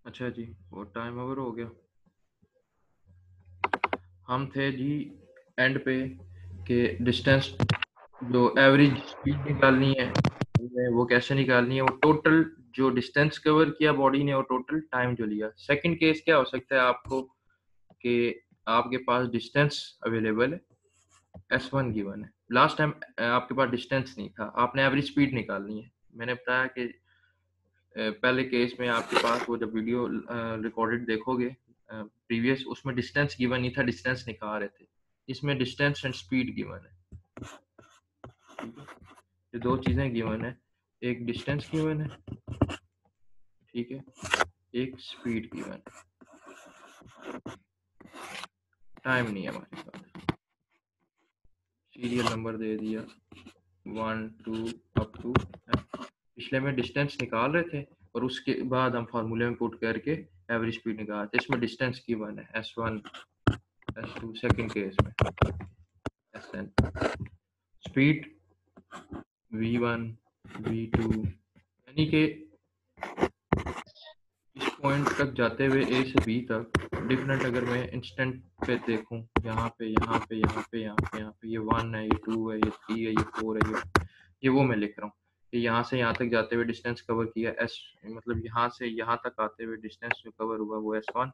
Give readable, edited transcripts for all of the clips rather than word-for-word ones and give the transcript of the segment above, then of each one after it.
अच्छा जी, वो time over हो गया। हम थे जी एंड पे कि डिस्टेंस जो एवरेज स्पीड निकालनी है हमें, वो कैसे निकालनी है, वो टोटल जो डिस्टेंस कवर किया बॉडी ने, वो टोटल टाइम जो लिया। सेकंड केस क्या हो सकता है आपको कि आपके पास डिस्टेंस अवेलेबल है, S1 गिवन है। लास्ट टाइम आपके पास डिस्टेंस नहीं था, आपने एवरेज स्पीड निकालनी है। मैंने बताया कि पहले केस में आपके पास वो जब वीडियो रिकॉर्डेड देखोगे प्रीवियस, उसमें डिस्टेंस गिवन नहीं था, डिस्टेंस निकाल रहे थे। इसमें डिस्टेंस एंड स्पीड गिवन है। ठीक है, ये दो चीजें गिवन है, एक डिस्टेंस गिवन है, ठीक है, एक स्पीड गिवन है। टाइम नहीं है हमारे पास। सीरियल नंबर दे दिया 1 2 अप टू। पिछले में डिस्टेंस निकाल रहे थे और उसके बाद हम फार्मूले में पुट करके एवरेज स्पीड निकालते। इसमें डिस्टेंस गिवन है S1 S2, सेकंड केस में SN, स्पीड V1 V2, यानी कि इस पॉइंट तक जाते हुए A से B तक डिफरेंट, अगर मैं इंस्टेंट पे देखूं, यहाँ पे यहाँ पे यहाँ पे यहाँ पे यहाँ पे, ये 1 है, ये 2 है, ये 3 है, ये 4 है, ये वो मैं लिख रहा हूँ कि यहाँ से यहाँ तक जाते हुए डिस्टेंस कवर किया S, मतलब यहाँ से यहाँ तक आते हुए डिस्टेंस जो कवर हुआ वो S1,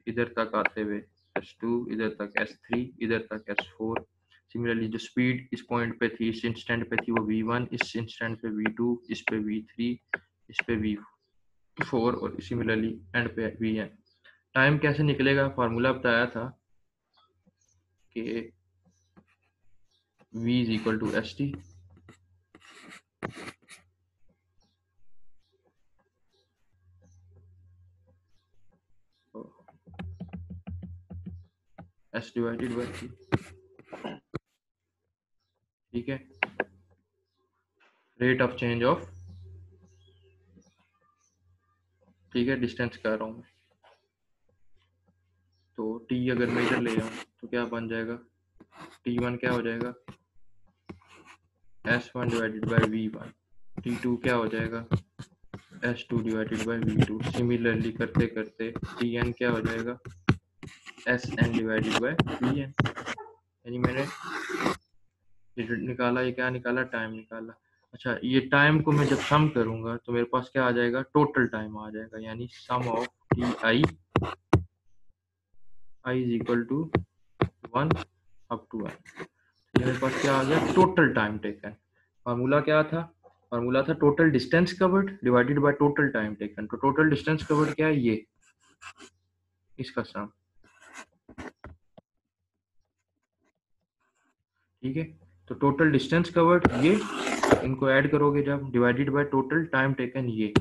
इधर तक आते हुए S2, इधर तक S3, इधर तक S4। सिमिलरली जो स्पीड इस पॉइंट पे थी, इस इंस्टेंट पे थी, वो V1, इस इंस्टेंट पे V2, इस पे V3, इस पे V4 और सिमिलरली एंड पे Vn। टाइम कैसे निकलेगा, फार्मूला बताया था कि V is equal to ST, S divided by T। ठीक है, रेट ऑफ चेंज ऑफ, ठीक है, डिस्टेंस कर रहा हूँ मैं, तो T अगर मैं इधर ले आऊँ तो क्या बन जाएगा, T1 क्या हो जाएगा S1 divided by V1, T2 क्या हो जाएगा S2 divided by V2। Similarly करते करते Tn क्या हो जाएगा Sn डिवाइडेड बाई Vn। यानी मैंने ये निकाला, ये क्या निकाला, टाइम निकाला। अच्छा, ये टाइम को मैं जब सम करूंगा तो मेरे पास क्या आ जाएगा, टोटल टाइम आ जाएगा, यानी sum of Ti is equal to 1 up to n। ये मेरे पास क्या आ गया, टोटल टाइम टेकन। फार्मूला क्या था, फार्मूला था total distance covered divided by total time taken. तो टोटल डिस्टेंस कवर्ड क्या है, ये इसका सम। ठीक है, तो टोटल डिस्टेंस कवर्ड ये, इनको ऐड करोगे जब, divided by total time taken ये,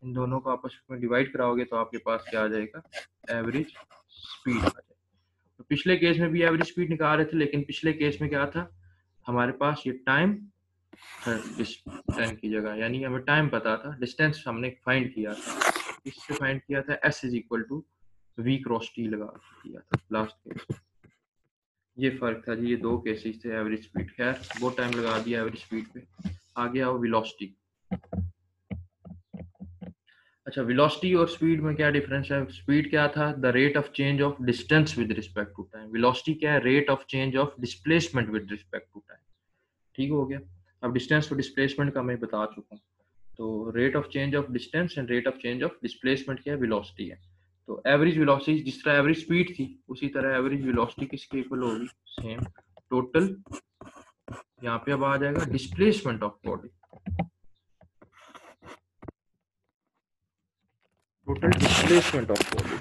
इन दोनों को आपस में डिवाइड कराओगे तो आपके पास क्या आ जाएगा, एवरेज स्पीड आ जाएगा। तो पिछले केस में भी एवरेज स्पीड निकाल रहे थे, लेकिन पिछले केस में क्या था, हमारे पास ये टाइम डिस्टेंस की जगह, यानी हमें टाइम पता था, डिस्टेंस हमने फाइंड किया था, इससे फाइंड किया था S is equal to V cross T लगा किया था लास्ट केस में। ये फर्क था जी, ये दो केसेस थे एवरेज स्पीड। खैर बहुत टाइम लगा दिया एवरेज स्पीड पे, आगे आओ वेलोसिटी। अच्छा, वेलोसिटी और स्पीड में क्या डिफरेंस है, स्पीड क्या था, the rate of change of distance with respect to time. Velocity क्या है, rate of change of displacement with respect to time. ठीक हो गया, अब डिस्टेंस और डिस्प्लेसमेंट का मैं बता चुका हूँ। तो rate of change of distance and rate of change of displacement क्या है, वेलोसिटी है। तो एवरेज वेलोसिटी जिस तरह एवरेज स्पीड थी, उसी तरह एवरेज वेलोसिटी किसके इक्वल होगी, सेम टोटल, यहाँ पे अब आ जाएगा displacement of body, total displacement of body.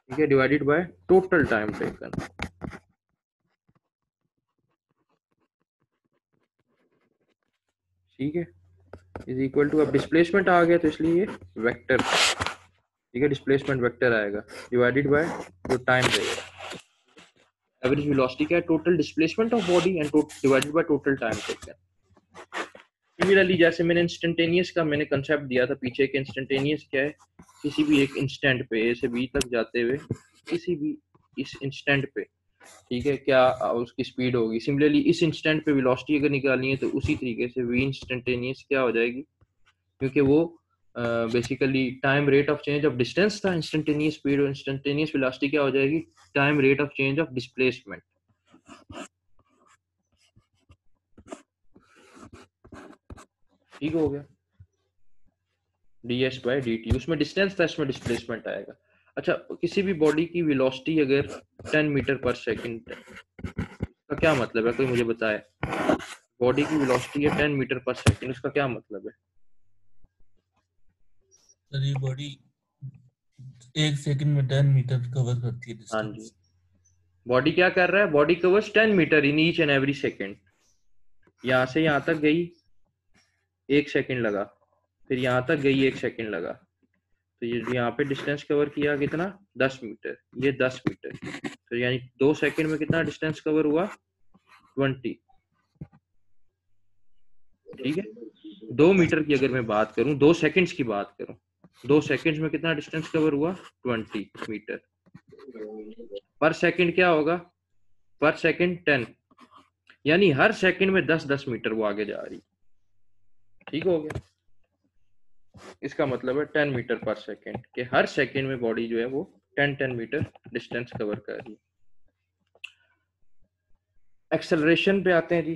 ठीक है, divided by total time taken. ठीक है, इज इक्वल टू, अब डिस्प्लेसमेंट आ गया तो इसलिए ये वेक्टर, ठीक है, डिस्प्लेसमेंट वेक्टर आएगा डिवाइडेड बाय जो टाइम देगा। एवरेज वेलोसिटी क्या है, total displacement of body and divided by total time taken. Similarly जैसे मैंने इंस्टेंटेनियस का मैंने कंसेप्ट दिया था पीछे के, इंस्टेंटेनियस क्या है, किसी भी एक इंस्टेंट पे A से B तक जाते हुए किसी भी इस इंस्टेंट पे ठीक है, क्या उसकी स्पीड होगी। सिमिलरली इस इंस्टेंट पे वेलोसिटी अगर निकालनी है तो उसी तरीके से वी इंस्टेंटेनियस क्या हो जाएगी, क्योंकि वो basically time rate of change of distance था, इंस्टेंटेनियस स्पीड और इंस्टेंटेनियस वेलोसिटी क्या हो जाएगी, time rate of change of displacement. ठीक हो गया, ds बाय dt, उसमें डिस्टेंस था, इसमें डिस्प्लेसमेंट आएगा। अच्छा, किसी भी बॉडी की वेलोसिटी अगर 10 मीटर पर सेकंड का क्या मतलब है, कोई मुझे बताए। बॉडी की वेलोसिटी है 10 मीटर पर सेकंड, उसका क्या मतलब है। सर ये बॉडी 1 सेकंड में 10 मीटर कवर करती है हाँ जी, डिस्टेंस। बॉडी क्या कर रहा है, body covers 10 metre in each and every second. यहाँ से यहाँ तक गई 1 सेकंड लगा, फिर यहाँ तक गई 1 सेकंड लगा, तो ये यहाँ पे डिस्टेंस कवर किया कितना, 10 मीटर, ये 10 मीटर, तो यानी 2 सेकंड में कितना डिस्टेंस कवर हुआ, 20। ठीक है, 2 मीटर की अगर मैं बात करूं, 2 सेकंड्स की बात करूं, 2 सेकंड्स में कितना डिस्टेंस कवर हुआ, 20 मीटर। पर सेकंड क्या होगा, पर सेकंड 10, यानी हर सेकंड में 10-10 मीटर वो आगे जा रही। ठीक हो गया, इसका मतलब है 10 मीटर पर सेकंड, कि हर सेकंड में बॉडी जो है वो 10-10 मीटर डिस्टेंस कवर कर रही है। एक्सेलरेशन पे आते हैं जी।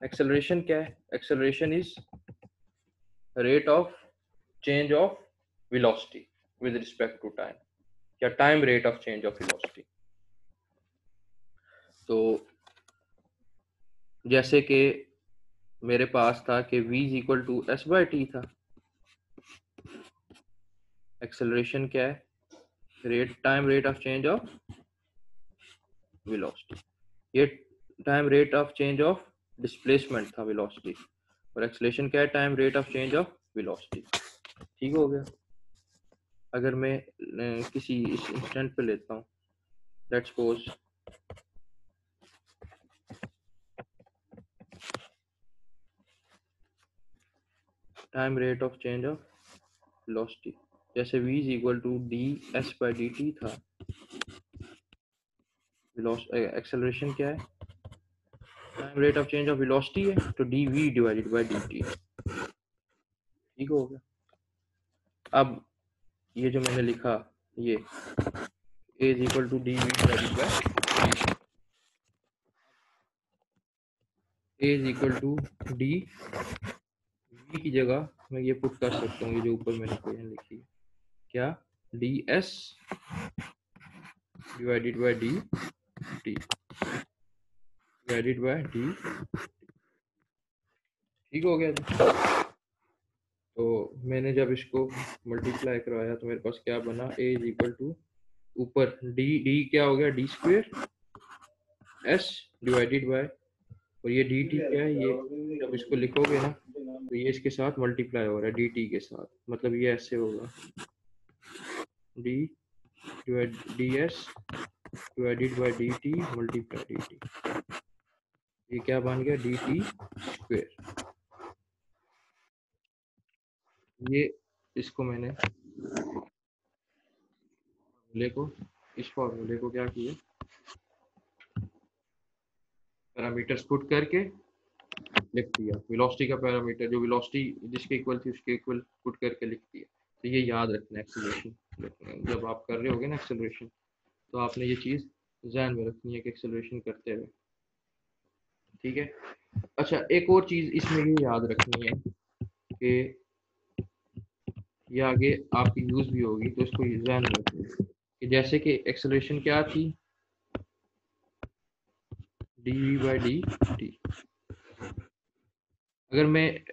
एक्सेलरेशन क्या है, acceleration is rate of change of velocity with respect to time, या time rate of change of velocity. तो जैसे कि मेरे पास था कि v is equal to S by T था, एक्सेलरेशन क्या है, rate time rate of change of velocity, ये time rate of change of displacement था वेलोसिटी, और एक्सेलरेशन क्या है, time rate of change of velocity. ठीक हो गया। अगर मैं किसी इस इंस्टेंट पे लेता हूँ, let's suppose time rate of change of velocity, जैसे v is equal to D S by D T था, एक्सेलरेशन क्या है, time rate of change of velocity है, तो D V divided by D T. ठीक हो गया। अब ये जो मैंने लिखा, ये a is equal to D V divided by a is equal to D v की जगह मैं ये पुट कर सकता हूँ, ये जो ऊपर मैंने इक्वेशन लिखी है, क्या, D S divided by D T divided by D. ठीक हो गया जी। तो मैंने जब इसको मल्टीप्लाई करवाया तो मेरे पास क्या बना, a इज इक्वल टू ऊपर डी क्या हो गया, D square S divided by, और ये डी टी क्या है, ये जब इसको लिखोगे ना तो ये इसके साथ मल्टीप्लाई हो रहा है डी टी के साथ, मतलब ये ऐसे होगा D divide D S divided by D T multiply D T, ये क्या बन गया, डी टी स्क्वेयर। ये इसको मैंने फॉर्मूले को, इस फॉर्मूले को क्या किया, पैरामीटर्स पुट करके लिख दिया, वेलोसिटी का पैरामीटर जो वेलोसिटी जिसके इक्वल थी उसके इक्वल पुट करके लिख दिया। तो ये याद रखना, एक्सेलरेशन जब आप कर रहे होगे ना एक्सेलरेशन, तो आपने ये चीज़ ध्यान में रखनी है कि एक्सेलरेशन करते हुए। ठीक है। अच्छा, एक और चीज़ इसमें ये याद रखनी है कि ये आगे आपकी यूज़ भी होगी, तो इसको ध्यान में रखिए कि जैसे कि एक्सेलरेशन क्या थी, D V by D T, अगर मैं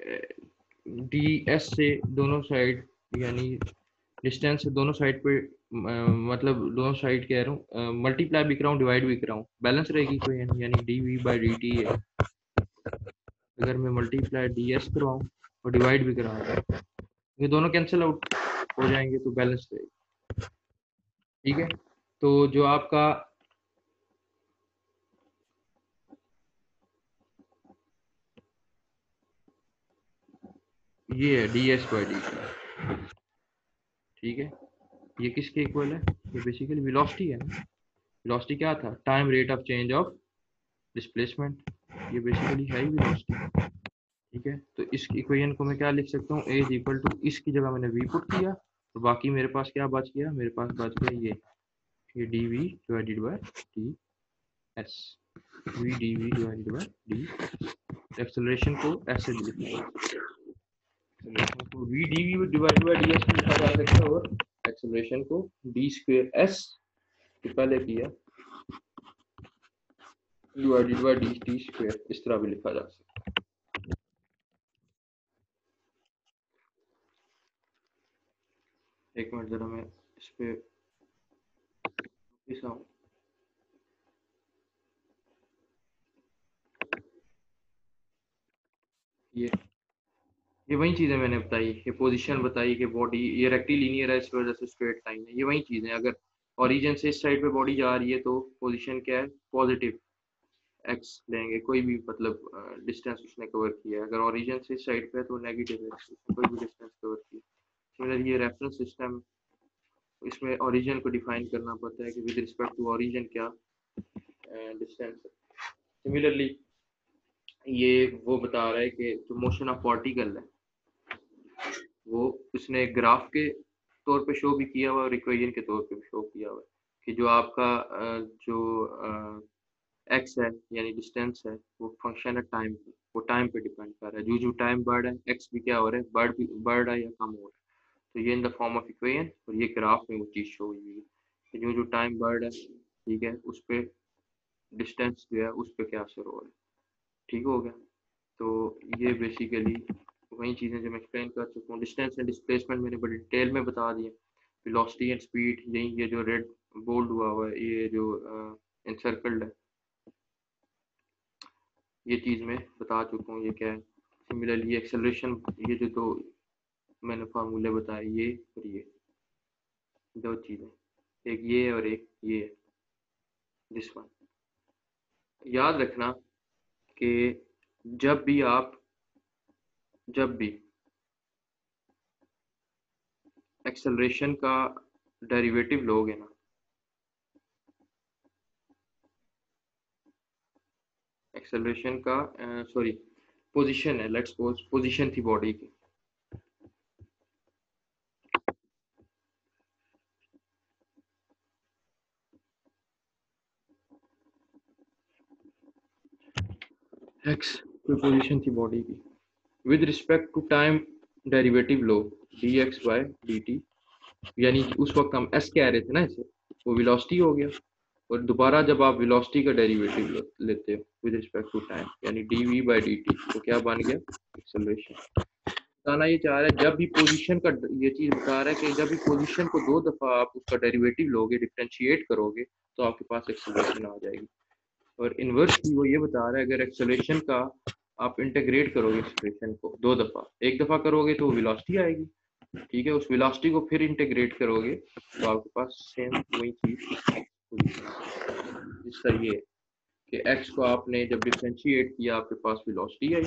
डी एस से दोनों साइड, यानी डिस्टेंस से दोनों साइड पे मतलब दोनों साइड कह रहा हूँ मल्टीप्लाई भी कराऊँ डिवाइड भी कराऊँ, बैलेंस रहेगी कोई, यानी D V by D T है, अगर मैं मल्टीप्लाई डी एस करवाऊँ और डिवाइड भी कराऊँ, ये दोनों कैंसिल आउट हो जाएंगे तो बैलेंस रहेगी। ठीक है, तो जो आपका ये है D S by D T, ठीक है, ये किसके इक्वल है, ये बेसिकली वेलोसिटी है ना, वेलोसिटी क्या था, time rate of change of displacement, ये बेसिकली है ही वेलोसिटी। ठीक है, तो इस इक्वेशन को मैं क्या लिख सकता हूँ, ए इज इक्वल टू, इसकी जगह मैंने वी पुट किया, और बाकी मेरे पास क्या बच गया, मेरे पास बच गया ये D V divided by D S, V D V divided by D. Acceleration को ऐसे भी लिखा है, एक्सेलरेशन को V D V divided by D S लिखा जा सकता है, और एक्सेलरेशन को डी स्क्वायर एस तो पहले किया divided by D T square, इस तरह भी लिखा जा सकता है। एक मिनट जरा मैं इस पे वापस आऊं। ये वही चीजें मैंने बताई, ये पोजीशन बताई कि बॉडी ये रेक्टिलिनियर है, इस वजह से स्ट्रेट लाइन है, ये वही चीजें। अगर ओरिजिन से इस साइड पे बॉडी जा रही है तो पोजीशन क्या है, पॉजिटिव एक्स लेंगे, कोई भी मतलब डिस्टेंस उसने कवर किया है। अगर ओरिजिन से इस साइड पे है तो नेगेटिव एक्स, उसने कोई भी डिस्टेंस कवर किया। सिमिलर ये रेफरेंस सिस्टम, इसमें ओरिजिन को डिफाइन करना पड़ता है कि विद रिस्पेक्ट टू ओरिजिन क्या डिस्टेंस है। सिमिलरली ये वो बता रहा है कि जो मोशन ऑफ पार्टिकल है वो उसने ग्राफ के तौर पे शो भी किया हुआ और इक्वेशन के तौर पे भी शो किया हुआ है कि जो आपका जो एक्स है यानी डिस्टेंस है वो फंक्शन है टाइम पे, वो टाइम पे डिपेंड कर रहा है। जो जो टाइम बढ़ है एक्स भी क्या हो रहा है, बढ़ रहा है या कम हो रहा है। तो ये in the form of equation, और ये ग्राफ में वो चीज़ शो हुई है कि जो जो टाइम बढ़ रहा है, ठीक है, उस पर डिस्टेंस जो है उस पर क्या असर हो रहा है। ठीक हो गया। तो ये बेसिकली वही चीज़ें जो मैं एक्सप्लेन कर चुका हूँ। डिस्टेंस एंड डिस्प्लेसमेंट मैंने बड़ी डिटेल में बता दिया। वेलोसिटी एंड स्पीड, यही ये जो रेड बोल्ड हुआ है, ये जो एनसर्कल्ड है, ये चीज़ मैं बता चुका हूँ ये क्या है। सिमिलरली एक्सेलरेशन, ये जो दो मैंने फार्मूले बताए, ये और ये दो चीज़ें, एक ये है और एक ये है, दिस वन। याद रखना कि जब भी एक्सेलरेशन का डेरिवेटिव लोगे ना, एक्सेलरेशन का सॉरी पोजीशन है, लेट्स सपोज पोजीशन थी बॉडी की, एक्स कोई पोजीशन थी बॉडी की, with respect to time derivative लो D X by D T, यानी उस वक्त हम एस कह रहे थे ना इसे, वो वेलोसिटी हो गया। और दोबारा जब आप वेलोसिटी का डेरिवेटिव लेते हो विद रिस्पेक्ट टू टाइम, यानी D V by D T, तो क्या बन गया, एक्सेलरेशन। बताना ये चाह रहा है, जब भी पोजीशन का, ये चीज बता रहा है कि जब भी पोजीशन को दो दफा आप उसका डेरिवेटिव लोगे, डिफरेंशिएट करोगे, तो आपके पास एक्सेलरेशन आ जाएगी। और इनवर्सली वो ये बता रहा है, अगर एक्सेलरेशन का आप इंटीग्रेट करोगे एक्सेलरेशन को दो दफा, एक दफा करोगे तो वेलोसिटी आएगी, ठीक है, उस वेलोसिटी को फिर इंटीग्रेट करोगे तो आपके पास सेम वही चीज जिस तरह ये कि x को आपने जब डिफरेंशिएट किया आपके पास वेलोसिटी आई,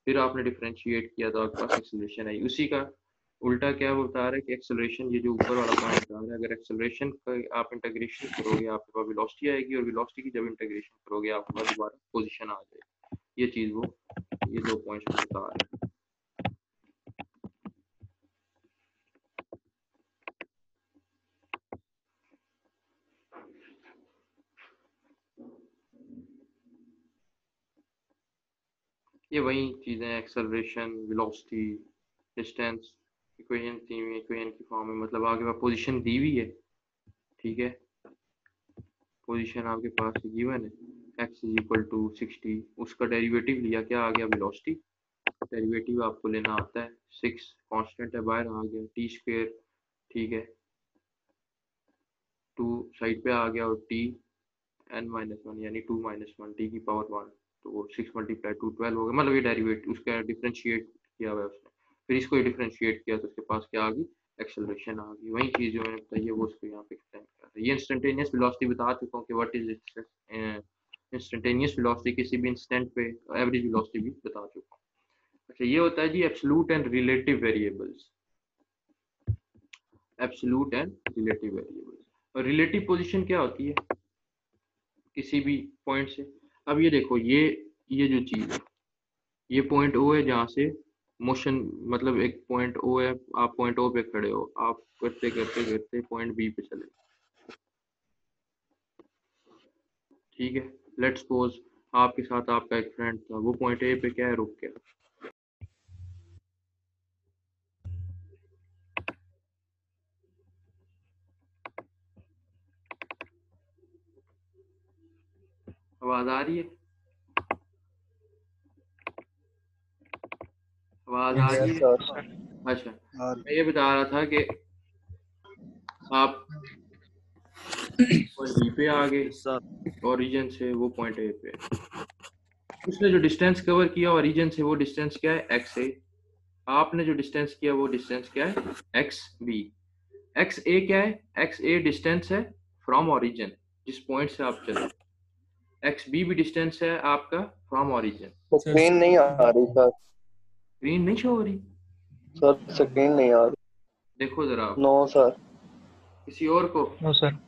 फिर आपने डिफरेंशिएट किया तो आपके पास एक्सेलरेशन आई। उसी का उल्टा क्या वो बता रहा है कि एक्सेलरेशन, ये जो ऊपर वाला पॉइंट बता रहा है, अगर एक्सेलरेशन का आप इंटीग्रेशन करोगे आपके पास वेलोसिटी आएगी, और वेलोसिटी की जब इंटीग्रेशन करोगे आपके पास दोबारा पोजीशन आ जाएगी। ये चीज वो ये दो पॉइंट्स बता रहा है। ये वही चीजें, एक्सेलरेशन, वेलोसिटी, डिस्टेंस, इक्वेशन थी, इक्वेशन की फॉर्म में, मतलब आपके पास पोजीशन दी हुई है, ठीक है, पोजीशन आपके पास गिवन है, x इज इक्वल टू 60, उसका डेरिवेटिव लिया, क्या आ गया, वेलोसिटी। डेरिवेटिव आपको लेना आता है, 6 कांस्टेंट है, बाहर आ गया टी स्क्वायर, ठीक है, 2 साइड पे आ गया, और टी n-1 यानी 2-1 टी की पावर 1, तो वो 6 मल्टीप्लाई 2 12 हो गया। मतलब ये डेरिवेटिव उसका डिफरेंशिएट किया हुआ है उसने, फिर इसको डिफरेंशिएट किया तो उसके पास क्या आ गई, एक्सेलरेशन आ गई। वही चीज़ जो मैंने बताई है वो उसको यहाँ पे एक्सप्लेन कर रहा है। ये इंस्टेंटेनियस वेलोसिटी बता चुका हूँ कि व्हाट इज इंस्टेंटेनियस वेलोसिटी, किसी भी इंस्टेंट पे एवरेज वेलोसिटी भी बता चुका हूँ। अच्छा, ये होता है जी absolute and relative variables, absolute and relative variables. और रिलेटिव पोजीशन क्या होती है, किसी भी पॉइंट से। अब ये देखो, ये जो चीज है, ये पॉइंट ओ है जहाँ से मोशन, मतलब एक पॉइंट ओ है, आप पॉइंट ओ पे खड़े हो, आप करते करते करते पॉइंट बी पे चले, ठीक है। लेट्स सपोज आपके साथ आपका एक फ्रेंड था, वो पॉइंट ए पे क्या है, रुक गया। आवाज आ रही है? आवाज आ रही यस है? सर। अच्छा, मैं ये बता रहा था कि आप पॉइंट बी पे आ गए, ओरिजिन से वो पॉइंट ए पे। उसने जो डिस्टेंस कवर किया ओरिजिन से, वो डिस्टेंस क्या है, एक्स ए। आपने जो डिस्टेंस किया वो डिस्टेंस क्या है, एक्स बी। एक्स ए क्या है, एक्स ए डिस्टेंस है फ्रॉम ओरिजिन, जिस पॉइंट से आप चले। एक्स बी भी डिस्टेंस है आपका फ्रॉम ओरिजिन। स्क्रीन नहीं आ रही सर। स्क्रीन नहीं शो हो रही? सर स्क्रीन नहीं आ रही। देखो जरा आप। No sir. किसी और को, नो सर,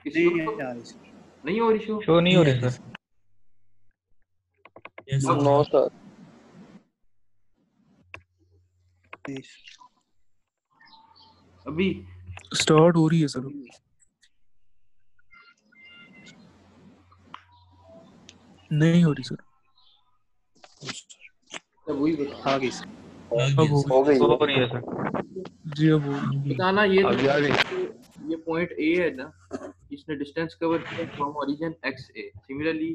किसी और को नहीं हो रही शो? शो नहीं हो रही सर। यस अब नो सर। अभी स्टार्ट हो रही है सर। नहीं हो रही सर। तब वही बता, अब हो गई हो है। रही है सर। जी अब हो गई। बताना ये अभी आ गई। ये पॉइंट ए है ना, इसने डिस्टेंस कवर किया from origin x A. Similarly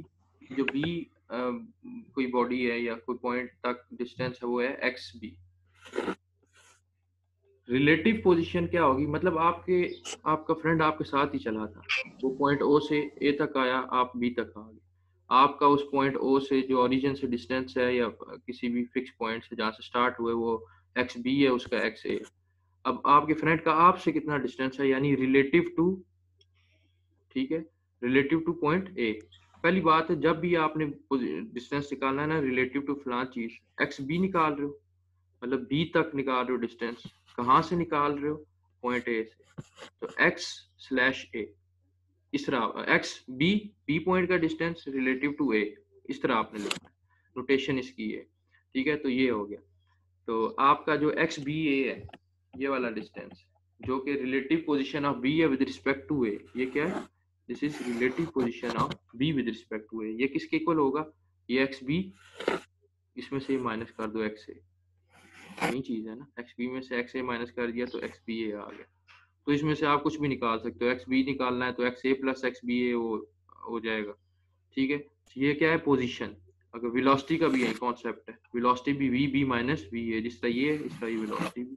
जो बी कोई बॉडी है या कोई पॉइंट तक डिस्टेंस है, वो है एक्स बी। रिलेटिव पोजीशन क्या होगी, मतलब आपका फ्रेंड आपके साथ ही चला था, वो पॉइंट ओ से ए तक आया, आप बी तक आ गए। आपका उस पॉइंट ओ से जो ओरिजिन से डिस्टेंस है, या किसी भी फिक्स पॉइंट से जहाँ से स्टार्ट हुए, वो एक्स बी है, उसका एक्स ए। अब आपके फ्रेंड का आपसे कितना डिस्टेंस है, यानी रिलेटिव टू, ठीक है, रिलेटिव टू पॉइंट ए। पहली बात है, जब भी आपने डिस्टेंस निकालना है ना रिलेटिव टू फलां चीज, एक्स बी निकाल रहे हो, मतलब बी तक निकाल रहे हो डिस्टेंस। कहाँ से निकाल रहे हो, पॉइंट ए से। तो एक्स स्लैश ए, इस तरह एक्स बी, बी पॉइंट का डिस्टेंस रिलेटिव टू ए, इस तरह आपने लिखना है, नोटेशन इसकी है, ठीक है। तो ये हो गया। तो आपका जो एक्स बी ए है, ये वाला डिस्टेंस, जो कि रिलेटिव पोजीशन ऑफ बी है विद रिस्पेक्ट टू ए, ये क्या है, this is relative position of B with respect to A. ये किसके इक्वल होगा, ये एक्स बी, इसमें से माइनस कर दो एक्स ए, यही चीज है ना, एक्स बी में से एक्स ए माइनस कर दिया तो एक्स बी ए आ गया। तो इसमें से आप कुछ भी निकाल सकते हो, एक्स बी निकालना है तो एक्स ए प्लस एक्स बी ए हो जाएगा, ठीक है। ये क्या है, पोजीशन। अगर वेलोसिटी का भी यही कॉन्सेप्ट है, वेलोसिटी भी वी बी माइनस वी है, जिस तरह ये है इस तरह ये वेलोसिटी भी।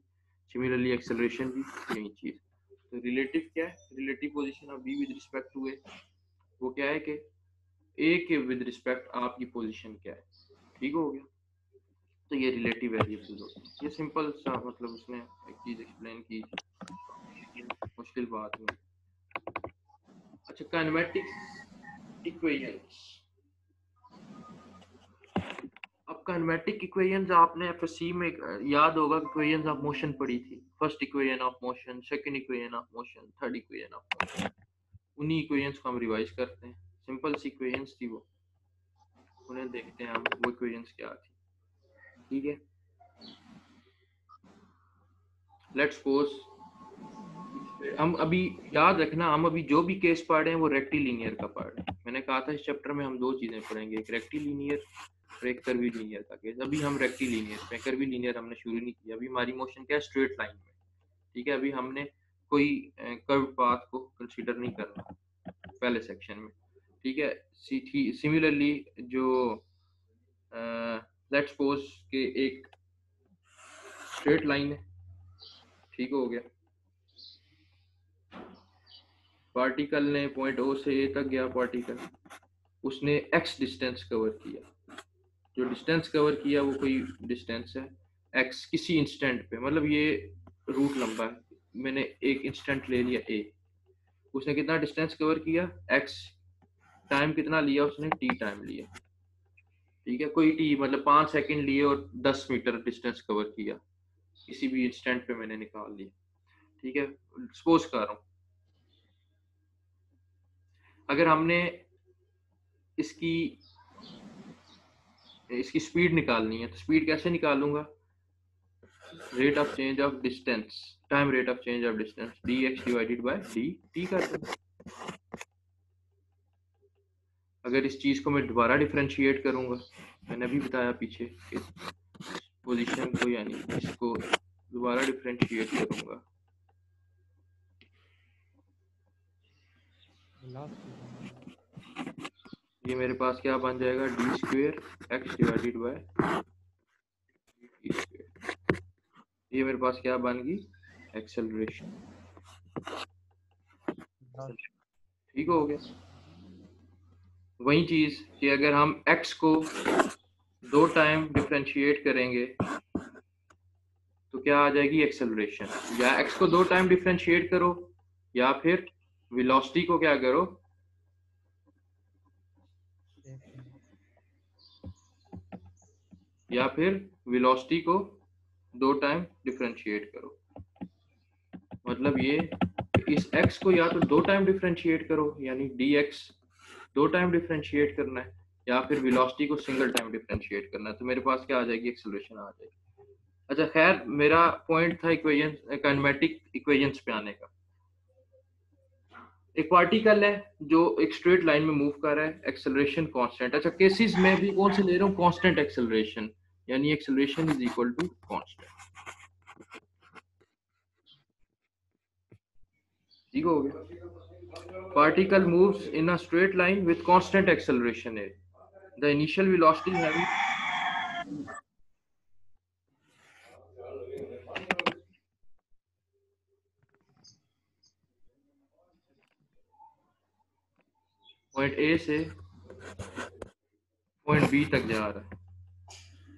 सिमिलरली एक्सेलरेशन भी यही चीज। तो रिलेटिव क्या है, relative position of B with respect to A, वो क्या है कि ए के विद रिस्पेक्ट आपकी पोजीशन क्या है, ठीक हो गया। तो ये रिलेटिव वेरिएबल होते हैं। ये सिंपल सा, मतलब उसने एक चीज एक्सप्लेन की, मुश्किल बात नहीं। अच्छा, काइनेमेटिक्स इक्वेशंस। अब काइनेमेटिक इक्वेशंस आपने एफएससी में याद होगा, इक्वेशंस ऑफ मोशन पढ़ी थी। First equation of motion, second equation of motion, third equation of motion. उन्हीं इक्वेशंस को हम रिवाइज करते हैं। सिंपल सी इक्वेशंस थी वो, उन्हें देखते हैं हम वो इक्वेशंस क्या थी, ठीक है। लेट्स सपोज हम अभी, याद रखना, हम अभी जो भी केस पढ़ रहे हैं वो रेक्टिलिनियर का पढ़ रहे हैं। मैंने कहा था इस चैप्टर में हम दो चीजें पढ़ेंगे, एक रेक्टिलिनियर और एक कर्वीलिनियर का केस। अभी हम रेक्टिलिनियर पे, कर्वीलिनियर हमने शुरू नहीं किया। अभी हमारी मोशन क्या है, स्ट्रेट लाइन में, ठीक है। अभी हमने कोई कर्व पाथ को कंसीडर नहीं करना पहले सेक्शन में, ठीक है। सिमिलरली जो लेट्स सपोज के एक स्ट्रेट लाइन है, ठीक हो गया। पार्टिकल ने पॉइंट ओ से ए तक गया, पार्टिकल उसने एक्स डिस्टेंस कवर किया। जो डिस्टेंस कवर किया वो कोई डिस्टेंस है एक्स, किसी इंस्टेंट पे, मतलब ये रूट लंबा है, मैंने एक इंस्टेंट ले लिया ए। उसने कितना डिस्टेंस कवर किया, एक्स। टाइम कितना लिया उसने, टी टाइम लिया, ठीक है। कोई टी मतलब 5 सेकंड लिए और 10 मीटर डिस्टेंस कवर किया, किसी भी इंस्टेंट पे मैंने निकाल लिया, ठीक है। सपोज कर रहा हूँ अगर हमने इसकी स्पीड निकालनी है तो स्पीड कैसे निकालूंगा? Rate of change of distance, time rate of change of distance, dx divided by dt कर दूंगा। अगर इस चीज को मैं दोबारा डिफरेंशिएट करूंगा, मैंने अभी बताया पीछे कि पोजीशन को यानी इसको दोबारा डिफरेंशिएट करूंगा, ये मेरे पास क्या बन जाएगा? D square x divided bye T square. ये मेरे पास क्या बन गई? एक्सेलरेशन। ठीक हो गया। वही चीज कि अगर हम x को 2 टाइम डिफरेंशिएट करेंगे तो क्या आ जाएगी? एक्सेलरेशन। या x को 2 टाइम डिफरेंशिएट करो या फिर वेलोसिटी को क्या करो? या फिर वेलोसिटी को 2 टाइम डिफरेंशिएट करो। मतलब ये इस x को या तो 2 टाइम डिफरेंशिएट करो यानी dx 2 टाइम डिफरेंशिएट करना है, या फिर वेलोसिटी को सिंगल टाइम डिफरेंशिएट करना है, तो मेरे पास क्या आ जाएगी? एक्सेलरेशन आ जाएगी। अच्छा खैर, मेरा पॉइंट था इक्वेशन, काइनेमेटिक इक्वेशंस पे आने का। एक पार्टिकल है जो एक स्ट्रेट लाइन में मूव कर रहा है, एक्सेलरेशन कांस्टेंट। अच्छा केसेस में भी कौन से ले रहा हूँ? कांस्टेंट एक्सेलरेशन, यानी acceleration is equal to constant. ठीक हो गया। Particle moves in a straight line with constant acceleration है, the initial velocity having point A से पॉइंट बी तक जा रहा है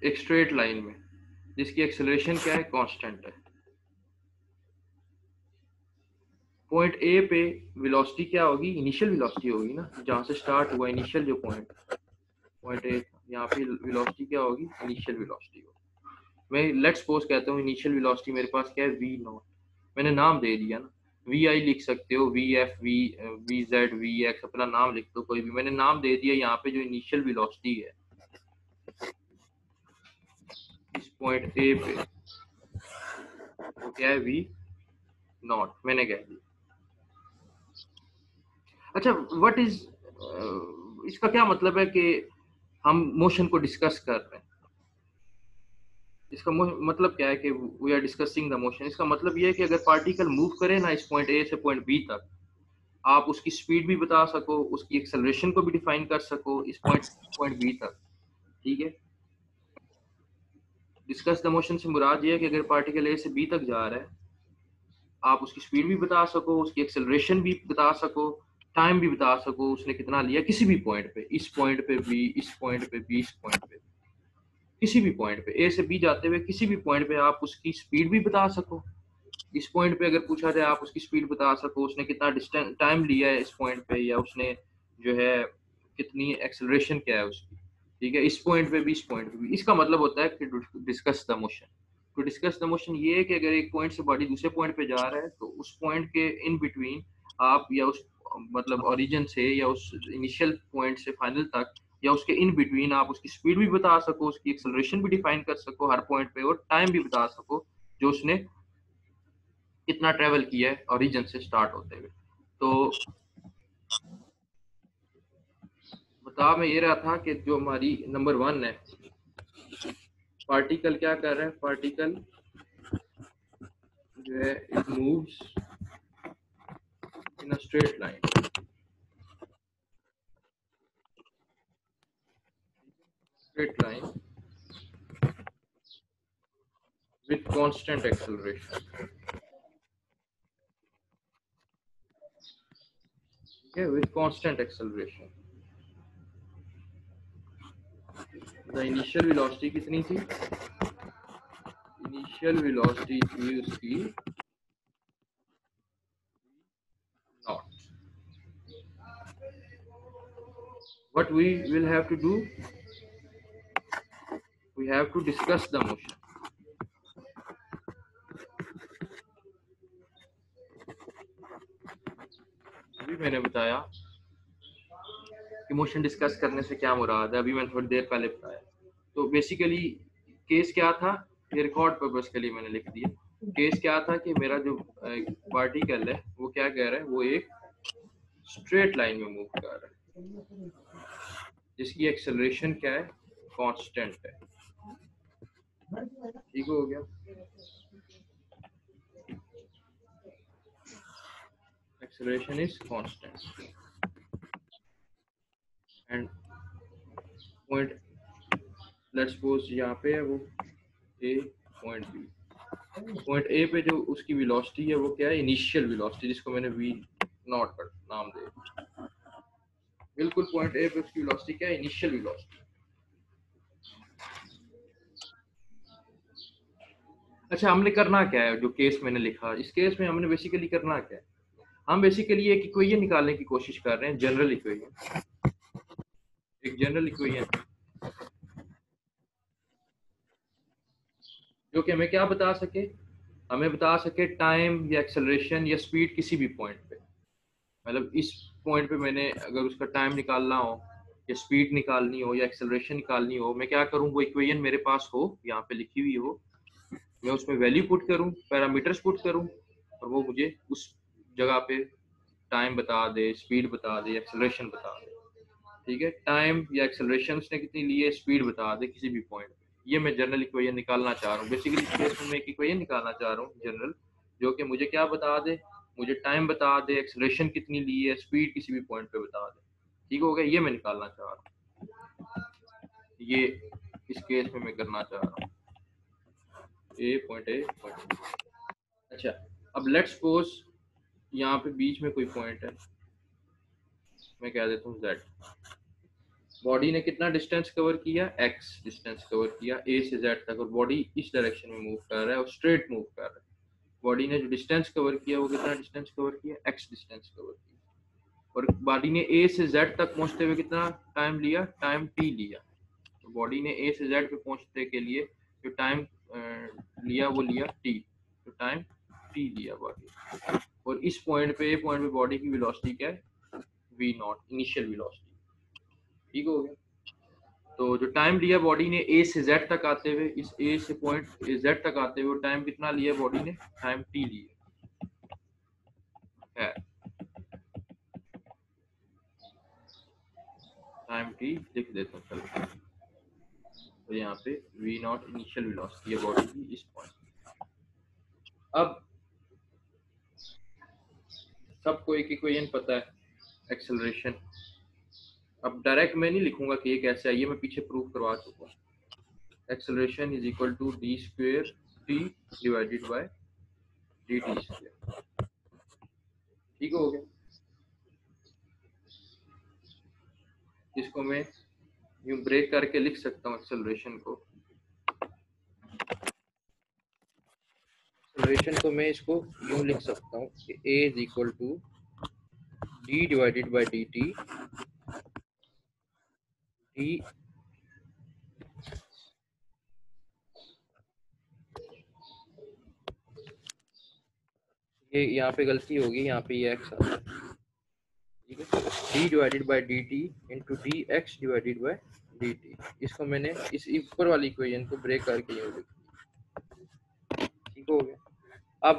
एक स्ट्रेट लाइन में, जिसकी एक्सेलरेशन क्या है? कांस्टेंट है। पॉइंट ए पे वेलोसिटी क्या होगी? इनिशियल वेलोसिटी होगी ना, जहां से स्टार्ट हुआ इनिशियल जो पॉइंट ए, यहाँ पे वेलोसिटी क्या होगी? इनिशियल वेलोसिटी होगी। मैं लेट्स सपोज कहता हूँ इनिशियल वेलोसिटी मेरे पास क्या है? We naught. मैंने नाम दे दिया ना, वी आई लिख सकते हो, V F, V Z, V X, अपना नाम लिख दो कोई भी। मैंने नाम दे दिया यहाँ पे जो इनिशियल वेलोसिटी है इस पॉइंट ए पे, वो क्या है? वी नॉट मैंने कह दिया। अच्छा व्हाट इज, इसका क्या मतलब है कि हम मोशन को डिस्कस कर रहे हैं? इसका मतलब क्या है कि we are discussing the motion? इसका मतलब ये है कि अगर पार्टिकल मूव करे ना इस पॉइंट ए से पॉइंट बी तक, आप उसकी स्पीड भी बता सको, उसकी एक्सेलरेशन को भी डिफाइन कर सको इस पॉइंट बी तक। ठीक है, डिस्कस द मोशन से मुराद ये है कि अगर पार्टिकल ए से बी तक जा रहा है, आप उसकी स्पीड भी बता सको, उसकी एक्सेलरेशन भी बता सको, टाइम भी बता सको उसने कितना लिया किसी भी पॉइंट पे, इस पॉइंट पे भी, इस पॉइंट पे भी, इस पॉइंट पे, किसी भी पॉइंट पे ए से बी जाते हुए किसी भी पॉइंट पे आप उसकी स्पीड भी बता सको। इस पॉइंट पे अगर पूछा जाए आप उसकी स्पीड बता सको, उसने कितना डिस्टेंस टाइम लिया है इस पॉइंट पे, या उसने जो है कितनी एक्सेलरेशन क्या है उसकी। ठीक है, इस पॉइंट पे भी, इस पॉइंट पे भी। इसका मतलब होता है कि डिस्कस द मोशन। तो डिस्कस द मोशन ये है कि अगर एक पॉइंट से बॉडी दूसरे पॉइंट पे जा रहा है तो उस पॉइंट के इन बिटवीन आप, या उस मतलब ओरिजिन से या उस इनिशियल पॉइंट से फाइनल तक, या उसके इन बिटवीन आप उसकी स्पीड भी बता सको, उसकी एक्सेलरेशन भी डिफाइन कर सको हर पॉइंट पे, और टाइम भी बता सको जो उसने कितना ट्रेवल किया है ओरिजिन से स्टार्ट होते हुए। तो बता मैं ये रहा था कि जो हमारी नंबर 1 है, पार्टिकल क्या कर रहा है? पार्टिकल जो है it moves in a straight line, straight line with constant acceleration. Okay, with constant acceleration. The initial velocity कितनी थी? Initial velocity थी उसकी not. What we will have to do? We have to discuss the motion. अभी मैंने बताया कि motion discuss करने से क्या मुराद है, अभी मैंने थोड़ी देर पहले बताया। तो बेसिकली केस क्या था, ये रिकॉर्ड पर्पस के लिए मैंने लिख दिया। केस क्या था कि मेरा जो पार्टिकल है वो क्या कह रहा है, वो एक स्ट्रेट लाइन में मूव कर रहा है जिसकी एक्सेलरेशन क्या है, कांस्टेंट है। ठीक हो गया। Acceleration is constant and point, let's suppose यहाँ पे है वो ए, पॉइंट बी। पॉइंट ए पे जो उसकी वेलोसिटी है वो क्या है, इनिशियल वेलोसिटी, जिसको मैंने वी नॉट का नाम दे। बिल्कुल पॉइंट ए पे उसकी वेलोसिटी क्या है, इनिशियल वेलोसिटी। अच्छा, हमने करना क्या है, जो केस मैंने लिखा, इस केस में हमने बेसिकली करना क्या है, हम बेसिकली एक इक्वेशन निकालने की कोशिश कर रहे हैं, जनरल इक्वेशन, एक जनरल इक्वेशन जो कि हमें क्या बता सके, हमें बता सके टाइम या एक्सेलरेशन या स्पीड किसी भी पॉइंट पे। मतलब इस पॉइंट पे मैंने अगर उसका टाइम निकालना हो या स्पीड निकालनी हो या एक्सेलरेशन निकालनी हो, मैं क्या करूं, वो इक्वेशन मेरे पास हो, यहाँ पे लिखी हुई हो, मैं उसमें वैल्यू पुट करूं, पैरामीटर्स पुट करूं, और वो मुझे उस जगह पे टाइम बता दे, स्पीड बता दे, एक्सेलरेशन बता दे। ठीक है, टाइम या एक्सेलरेशन उसने कितनी ली है, स्पीड बता दे किसी भी पॉइंट पे। ये मैं जनरल इक्वेशन निकालना चाह रहा हूँ। बेसिकली इस केस में मैं एक इक्वेशन निकालना चाह रहा हूँ जनरल, जो कि मुझे क्या बता दे, मुझे टाइम बता दे, एक्सेलरेशन कितनी ली है, स्पीड किसी भी पॉइंट पे बता दे। ठीक हो गया, ये मैं निकालना चाह रहा हूँ, ये इस केस में मैं करना चाह रहा हूँ, ए पॉइंट ए पॉइंट। अच्छा, अब लेट्स सपोज यहाँ पे बीच में कोई पॉइंट है, मैं कह देता हूँ जेड। बॉडी ने कितना डिस्टेंस कवर किया, एक्स डिस्टेंस कवर किया ए से जेड तक, और बॉडी इस डायरेक्शन में मूव कर रहा है और स्ट्रेट मूव कर रहा है। बॉडी ने जो डिस्टेंस कवर किया वो कितना डिस्टेंस कवर किया, एक्स डिस्टेंस कवर किया, और बॉडी ने ए से जेड तक पहुंचते हुए कितना टाइम लिया, टाइम टी लिया। तो बॉडी ने ए से जेड पे पहुंचने के लिए जो टाइम लिया वो लिया टी, तो टाइम टी लिया बॉडी। और इस पॉइंट पे, ए पॉइंट पे बॉडी की वेलोसिटी क्या है, वी नॉट, इनिशियल वेलोसिटी। ठीक हो गया। तो जो टाइम लिया बॉडी ने ए से जेड तक आते हुए, इस ए से पॉइंट जेड तक आते हुए टाइम कितना लिया बॉडी ने, टाइम टी लिया है, टाइम टी लिख देता हूँ चलो। तो यहाँ पे वी नॉट इनिशियल वेलोसिटी है बॉडी की इस पॉइंट। अब सबको एक इक्वेशन पता है, एक्सेलरेशन। अब डायरेक्ट मैं नहीं लिखूंगा कि ये कैसे है, ये मैं पीछे प्रूव करवा चुका हूँ। Acceleration is equal to D square T divided by D T square. ठीक हो गया। इसको मैं यूं ब्रेक करके लिख सकता हूँ एक्सेलरेशन को। एक्सेलरेशन को मैं इसको यूं लिख सकता हूँ कि a is equal to D divided by D T, D ये यहाँ पे गलती होगी, यहाँ पे ये x आ रहा है। ठीक है, D divided by D T into D X divided by D T. इसको मैंने इस ऊपर वाली इक्वेशन को ब्रेक करके यूं लिख दिया। ठीक हो गया। अब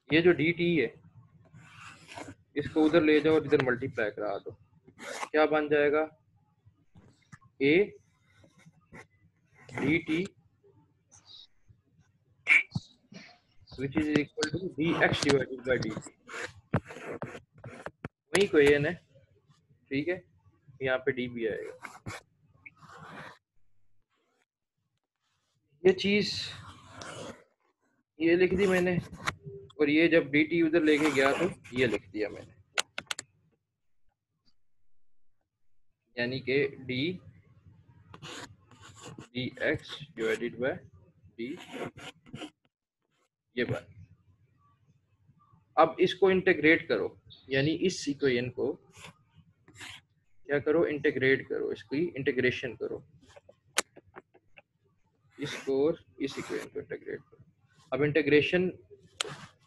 ये जो डी टी है इसको उधर ले जाओ और इधर मल्टीप्लाई करा दो, क्या बन जाएगा, A D T which is equal to dx divided by dt। वही इक्वेशन है। ठीक है, यहाँ पे डी भी आएगा। ये चीज ये लिख दी मैंने, और ये जब डी टी उधर लेके गया तो ये लिख दिया मैंने, यानी कि D D X divided by D, ये बात। अब इसको इंटीग्रेट करो, यानी इस इक्वेशन को क्या करो, इंटीग्रेट करो, इसकी इंटीग्रेशन करो, इसको और इस इक्वेशन को इंटीग्रेट करो। अब इंटीग्रेशन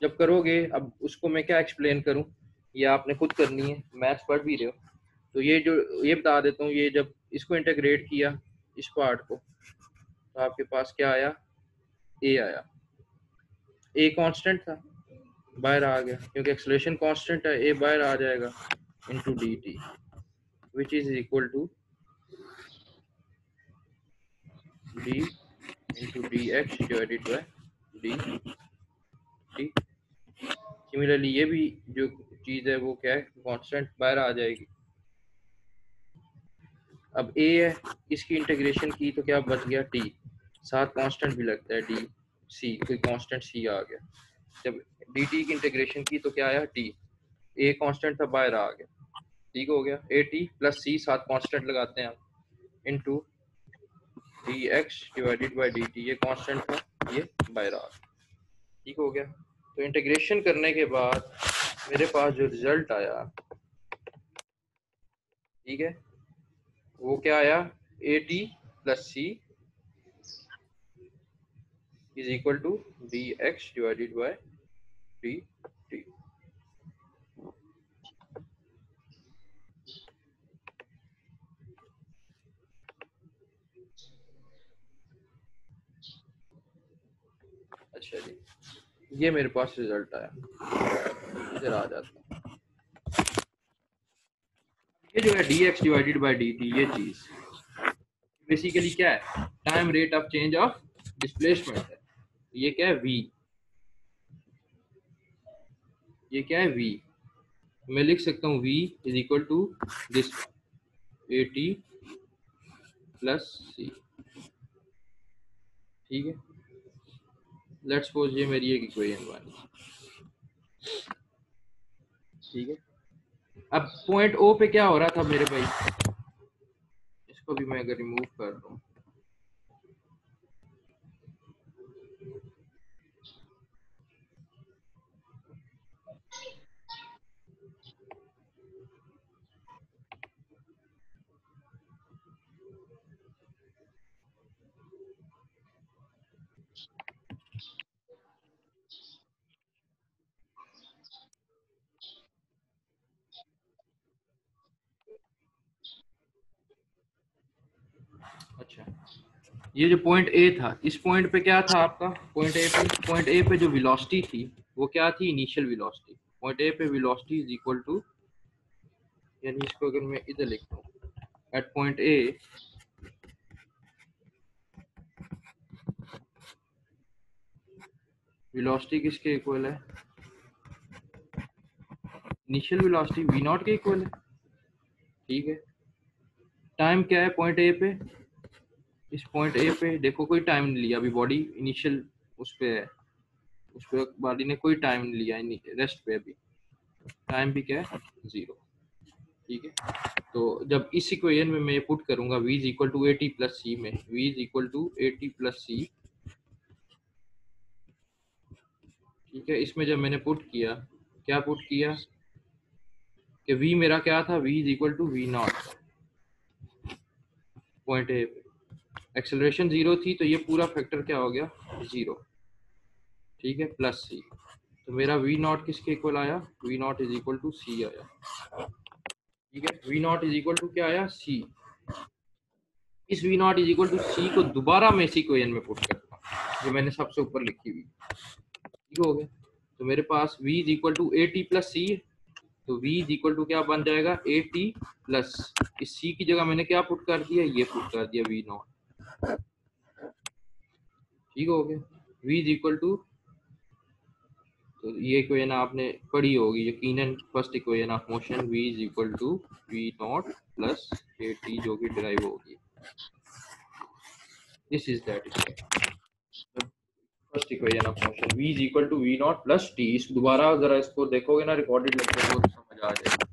जब करोगे, अब उसको मैं क्या एक्सप्लेन करूं, ये आपने खुद करनी है, मैथ्स पढ़ भी रहे हो, तो ये जो ये बता देता हूँ, ये जब इसको इंटीग्रेट किया इस पार्ट को, तो आपके पास क्या आया, ए आया। ए कांस्टेंट था, बाहर आ गया, क्योंकि एक्सेलरेशन कांस्टेंट है, ए बाहर आ जाएगा into D T, which is equal to D into D X divided by D T. Similarly ये भी जो चीज़ है वो क्या है, कांस्टेंट बाहर आ जाएगी। अब ए है, इसकी इंटीग्रेशन की तो क्या बच गया, टी, साथ कांस्टेंट भी लगता है डी सी, कोई कांस्टेंट सी आ गया। जब डी टी की इंटीग्रेशन की तो क्या आया, टी, ए कांस्टेंट था बाहर आ गया, ठीक हो गया, ए टी प्लस सी, साथ कांस्टेंट लगाते हैं हम, into D X divided by D T, ये कांस्टेंट था, ये बाहर आ गया, ठीक हो गया। तो इंटीग्रेशन करने के बाद मेरे पास जो रिजल्ट आया, ठीक है, वो क्या आया, A T plus C is equal to D X divided by D T. अच्छा जी, ये मेरे पास रिजल्ट आया, इधर आ जाता है। ये जो है D X divided by D T, ये चीज बेसिकली क्या है, time rate of change of displacement है। ये क्या है, वी, ये क्या है, वी, मैं लिख सकता हूँ V is equal to this A T plus सी, ठीक है। लेट्स सपोज ये मेरी एक इक्वेशन बनी, ठीक है। अब पॉइंट ओ पे क्या हो रहा था मेरे भाई, इसको भी मैं अगर रिमूव कर दूं, अच्छा, ये जो पॉइंट ए था, इस पॉइंट पे क्या था आपका, पॉइंट ए पे जो वेलोसिटी थी वो क्या थी, इनिशियल वेलोसिटी। पॉइंट ए पे वेलोसिटी इज इक्वल टू, यानी इसको अगर मैं इधर लिखता हूँ, एट पॉइंट ए वेलोसिटी किसके इक्वल है, इनिशियल वेलोसिटी वी नॉट के इक्वल है, ठीक है। टाइम क्या है पॉइंट ए पे, इस पॉइंट ए पे देखो कोई टाइम नहीं लिया, अभी बॉडी इनिशियल उस पे है, उस पे बॉडी ने कोई टाइम नहीं लिया, रेस्ट पे, अभी टाइम भी क्या है, जीरो, ठीक है। तो जब इस इक्वेशन में मैं पुट करूंगा v is equal to a T plus c में, v is equal to a T plus सी, ठीक है। इसमें जब मैंने पुट किया, क्या पुट किया कि v मेरा क्या था, v is equal to V naught, point A पे एक्सेलरेशन जीरो थी, तो ये पूरा फैक्टर क्या हो गया, जीरो, ठीक है, प्लस सी। तो मेरा वी नॉट किसके इक्वल आया, v naught is equal to c आया, ठीक है। We naught is equal to क्या आया, सी। इस v naught is equal to c को दोबारा मैं इसी इक्वेशन में पुट करता हूँ जो मैंने सबसे ऊपर लिखी हुई, ठीक हो गया। तो मेरे पास v is equal to a T plus c, तो v इज इक्वल टू क्या बन जाएगा, ए टी प्लस, इस c की जगह मैंने क्या पुट कर दिया, ये पुट कर दिया वी नॉट, ठीक हो गया। v इज इक्वल टू, तो ये इक्वेशन आपने पढ़ी होगी यकीनन, first equation of motion, v is equal to V naught plus A T, जो कि डिराइव होगी, this is that equation, first equation of motion, v is equal to V naught plus T. इस दोबारा जरा इसको देखोगे ना रिकॉर्डेड लेक्चर को, तो समझ आ जाएगा।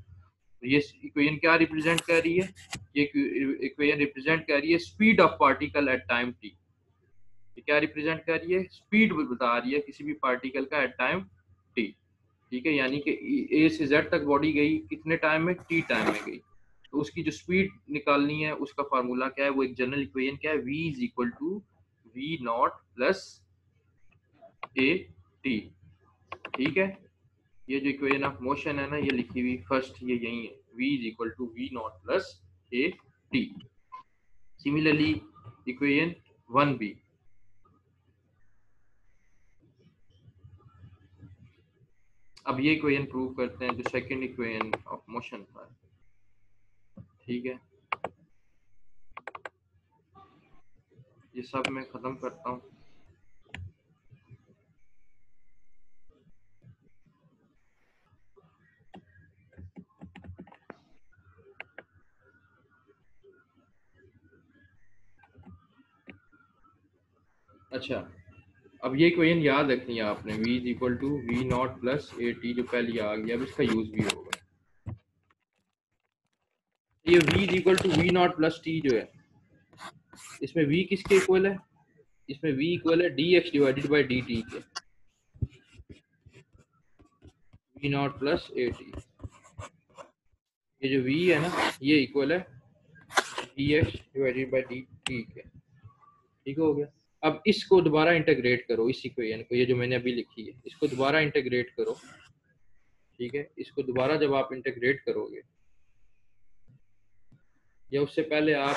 तो ये इक्वेशन क्या रिप्रेजेंट कर रही है, ये इक्वेशन रिप्रेजेंट कर रही है speed of particle at time T. ये क्या रिप्रेजेंट कर रही है, स्पीड बता रही है किसी भी पार्टिकल का एट टाइम टी, ठीक है। यानी कि ए से जेड तक बॉडी गई कितने टाइम में, टी टाइम में गई, तो उसकी जो स्पीड निकालनी है उसका फार्मूला क्या है, वो एक जनरल इक्वेशन क्या है, v is equal to V naught plus A T, ठीक है। ये जो इक्वेशन ऑफ मोशन है ना, ये लिखी हुई फर्स्ट, ये यही है, v is equal to v naught plus a t. Similarly, equation 1b. अब ये इक्वेशन प्रूव करते हैं जो सेकंड इक्वेशन ऑफ मोशन था, ठीक है। ये सब मैं खत्म करता हूँ। अच्छा, अब ये इक्वेशन याद रखनी है आपने, v is equal to v naught plus A T, जो पहले आ गया, अब इसका यूज भी होगा। ये v is equal to v naught plus T जो है, इसमें v किसके इक्वल है? इसमें v इक्वल है dx डिवाइडेड बाई dt के, v naught plus A T. ये जो v है ना, ये इक्वल है dx डिवाइडेड बाई dt के, ठीक हो गया। अब इसको दोबारा इंटीग्रेट करो, इस इक्वेशन को, ये जो मैंने अभी लिखी है, इसको दोबारा इंटीग्रेट करो, ठीक है। इसको दोबारा जब आप इंटीग्रेट करोगे, या उससे पहले आप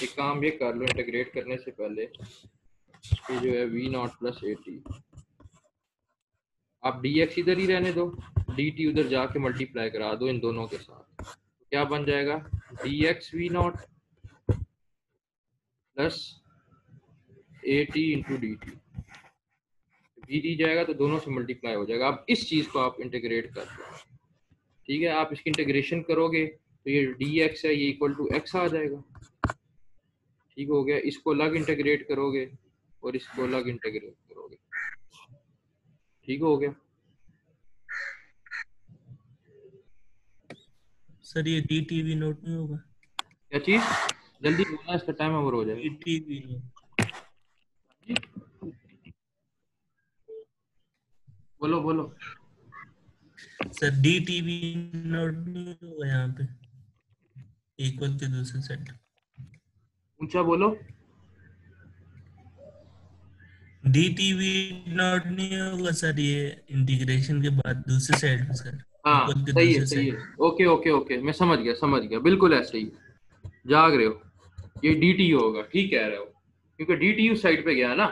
एक काम ये कर लो, इंटीग्रेट करने से पहले ये जो है v naught plus A T, आप dx इधर ही रहने दो, dt उधर जाके मल्टीप्लाई करा दो इन दोनों के साथ, तो क्या बन जाएगा? dx v naught plus A T into D T, v दी जाएगा तो दोनों से मल्टीप्लाई हो जाएगा। अब इस चीज़ को आप इंटीग्रेट कर दो, ठीक है। आप इसकी इंटीग्रेशन करोगे तो ये dx है, ये इक्वल टू x आ जाएगा, ठीक हो गया। इसको अलग इंटीग्रेट करोगे और इसको अलग इंटीग्रेट करोगे, ठीक हो गया। सर ये dt v नोट नहीं होगा? क्या चीज? जल्दी बोलना, इसका टाइम ओवर हो जाएगा। dt v नोट, बोलो बोलो। सर dt v नोट नहीं होगा यहाँ पे इक्वल के दूसरे सेट? ऊंचा बोलो। dt v नोट नहीं होगा सर ये इंटीग्रेशन के बाद दूसरे साइड पे सर? हाँ इक्वल के सही है, दूसरे सही है। साइड। ओके ओके ओके, मैं समझ गया, बिल्कुल ऐसे ही जाग रहे हो। ये dt होगा, ठीक कह रहे हो, क्योंकि dt उस साइड पे गया ना,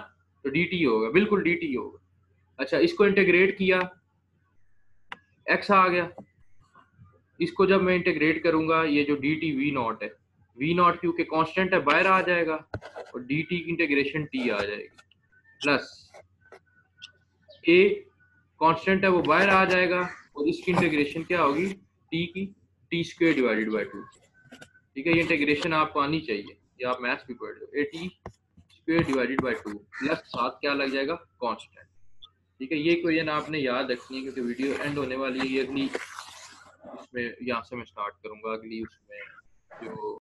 तो dt होगा, बिल्कुल dt होगा। अच्छा, इसको इंटीग्रेट किया, x आ गया। इसको जब मैं इंटीग्रेट करूंगा, ये जो dt v नॉट है, v नॉट क्योंकि कांस्टेंट है बाहर आ जाएगा, और dt की इंटीग्रेशन t आ जाएगी, प्लस a कांस्टेंट है वो बाहर आ जाएगा, और इसकी इंटीग्रेशन क्या होगी? t की t स्क्वायर डिवाइडेड बाई 2, ठीक है। ये इंटीग्रेशन आपको आनी चाहिए, ये आप मैथ्स भी पढ़ लो। a t square divided by 2 plus साथ क्या लग जाएगा? कांस्टेंट, ठीक है। ये इक्वेशन आपने याद रखनी है, क्योंकि वीडियो एंड होने वाली है। अगली इसमें यहाँ से मैं स्टार्ट करूंगा, अगली उसमें जो